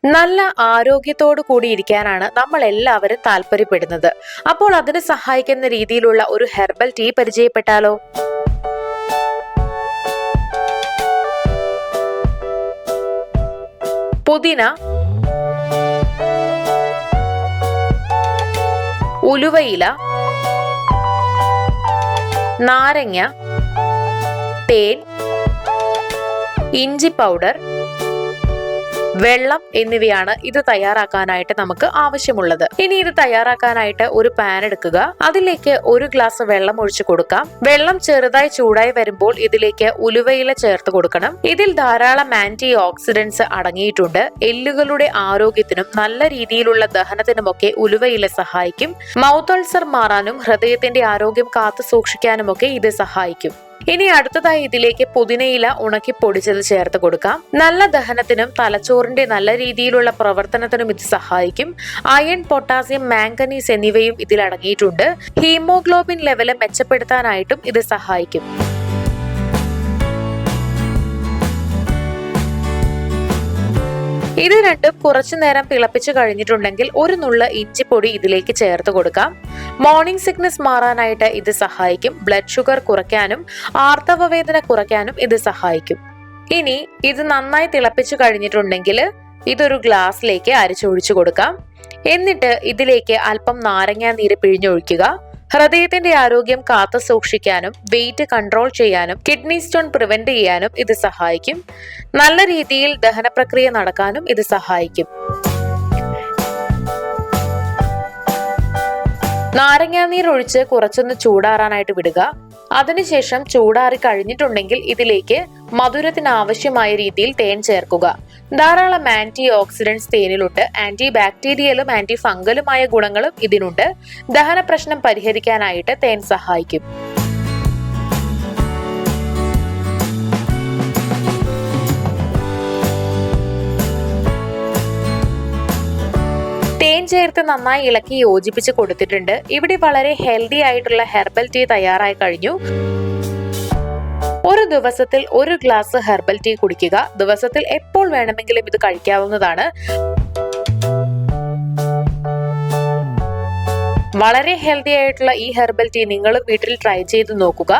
നല്ല ആരോഗ്യത്തോടു കൂടി ഇരിക്കാനാണ് നമ്മൾ എല്ലാവരും താല്പര്യപ്പെടുന്നത്. അപ്പോൾ അതിന് സഹായിക്കുന്ന രീതിയിലുള്ള ഒരു ഹെർബൽ ടീ പരിചയപ്പെട്ടാലോ? പുതിന, ഉലുവയില, നാരങ്ങ, തേൻ, ഇഞ്ചി പൗഡർ, വെള്ളം എന്നിവയാണ് ഇത് തയ്യാറാക്കാനായിട്ട് നമുക്ക് ആവശ്യമുള്ളത്. ഇനി ഇത് തയ്യാറാക്കാനായിട്ട് ഒരു പാൻ എടുക്കുക. അതിലേക്ക് 1 ഗ്ലാസ് വെള്ളം ഒഴിച്ചു കൊടുക്കാം. വെള്ളം ചെറുതായി ചൂടായി വരുമ്പോൾ ഇതിലേക്ക് ഉലുവയില ചേർത്ത് കൊടുക്കണം. ഇതിൽ ധാരാളം ആന്റി ഓക്സിഡന്റ്സ് അടങ്ങിയിട്ടുണ്ട്. എല്ലുകളുടെ ആരോഗ്യത്തിനും നല്ല രീതിയിലുള്ള ദഹനത്തിനുമൊക്കെ ഉലുവയില സഹായിക്കും. മൗത്ത് അൾസർ മാറാനും ഹൃദയത്തിന്റെ ആരോഗ്യം കാത്തു സൂക്ഷിക്കാനുമൊക്കെ ഇത് സഹായിക്കും. ഇനി അടുത്തതായി ഇതിലേക്ക് പുതിനയില ഉണക്കി പൊടിച്ചത് ചേർത്ത് കൊടുക്കാം. നല്ല ദഹനത്തിനും തലച്ചോറിന്റെ നല്ല രീതിയിലുള്ള പ്രവർത്തനത്തിനും ഇത് സഹായിക്കും. അയൺ, പൊട്ടാസ്യം, മാംഗനീസ് എന്നിവയും ഇതിൽ അടങ്ങിയിട്ടുണ്ട്. ഹീമോഗ്ലോബിൻ ലെവൽ മെച്ചപ്പെടുത്താനായിട്ടും ഇത് സഹായിക്കും. ഇത് രണ്ടും കുറച്ചു നേരം തിളപ്പിച്ചു കഴിഞ്ഞിട്ടുണ്ടെങ്കിൽ 1 നുള്ള് ഇഞ്ചിപ്പൊടി ഇതിലേക്ക് ചേർത്ത് കൊടുക്കാം. മോർണിംഗ് സിക്നസ് മാറാനായിട്ട് ഇത് സഹായിക്കും. ബ്ലഡ് ഷുഗർ കുറയ്ക്കാനും ആർത്തവ വേദന കുറയ്ക്കാനും ഇത് സഹായിക്കും. ഇനി ഇത് നന്നായി തിളപ്പിച്ചു കഴിഞ്ഞിട്ടുണ്ടെങ്കിൽ ഇതൊരു ഗ്ലാസ്സിലേക്ക് അരിച്ചൊഴിച്ചു കൊടുക്കാം. എന്നിട്ട് ഇതിലേക്ക് അല്പം നാരങ്ങാ നീര് പിഴിഞ്ഞൊഴിക്കുക. ഹൃദയത്തിന്റെ ആരോഗ്യം കാത്തു സൂക്ഷിക്കാനും വെയിറ്റ് കൺട്രോൾ ചെയ്യാനും കിഡ്നി സ്റ്റോൺ പ്രിവെന്റ് ചെയ്യാനും ഇത് സഹായിക്കും. നല്ല രീതിയിൽ ദഹന പ്രക്രിയ നടക്കാനും ഇത് സഹായിക്കും. നാരങ്ങാനീർ ഒഴിച്ച് കുറച്ചൊന്ന് ചൂടാറാനായിട്ട് വിടുക. അതിനുശേഷം ചൂടാറി കഴിഞ്ഞിട്ടുണ്ടെങ്കിൽ ഇതിലേക്ക് മധുരത്തിന് ആവശ്യമായ രീതിയിൽ തേൻ ചേർക്കുക. ധാരാളം ആന്റി ഓക്സിഡന്റ്സ് തേനിലുണ്ട്. ആന്റി ബാക്ടീരിയലും ആന്റി ഫംഗലുമായ ഗുണങ്ങളും ഇതിനുണ്ട്. ദഹന പ്രശ്നം പരിഹരിക്കാനായിട്ട് തേൻ സഹായിക്കും. തേൻ ചേർത്ത് നന്നായി ഇളക്കി യോജിപ്പിച്ച് കൊടുത്തിട്ടുണ്ട്. ഇവിടെ വളരെ ഹെൽത്തി ആയിട്ടുള്ള ഹെർബൽ ടീ തയ്യാറായി കഴിഞ്ഞു. ഒരു ദിവസത്തിൽ 1 ഗ്ലാസ് ഹെർബൽ ടീ കുടിക്കുക. ദിവസത്തിൽ എപ്പോൾ വേണമെങ്കിലും ഇത് കഴിക്കാവുന്നതാണ്. വളരെ ഹെൽത്തി ആയിട്ടുള്ള ഈ ഹെർബൽ ടീ നിങ്ങൾ വീട്ടിൽ ട്രൈ ചെയ്ത് നോക്കുക.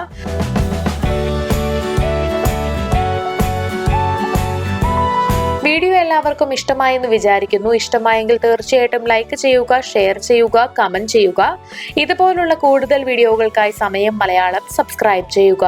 വീഡിയോ എല്ലാവർക്കും ഇഷ്ടമായെന്ന് വിചാരിക്കുന്നു. ഇഷ്ടമായെങ്കിൽ തീർച്ചയായിട്ടും ലൈക്ക് ചെയ്യുക, ഷെയർ ചെയ്യുക, കമന്റ് ചെയ്യുക. ഇതുപോലുള്ള കൂടുതൽ വീഡിയോകൾക്കായി സമയം മലയാളം സബ്സ്ക്രൈബ് ചെയ്യുക.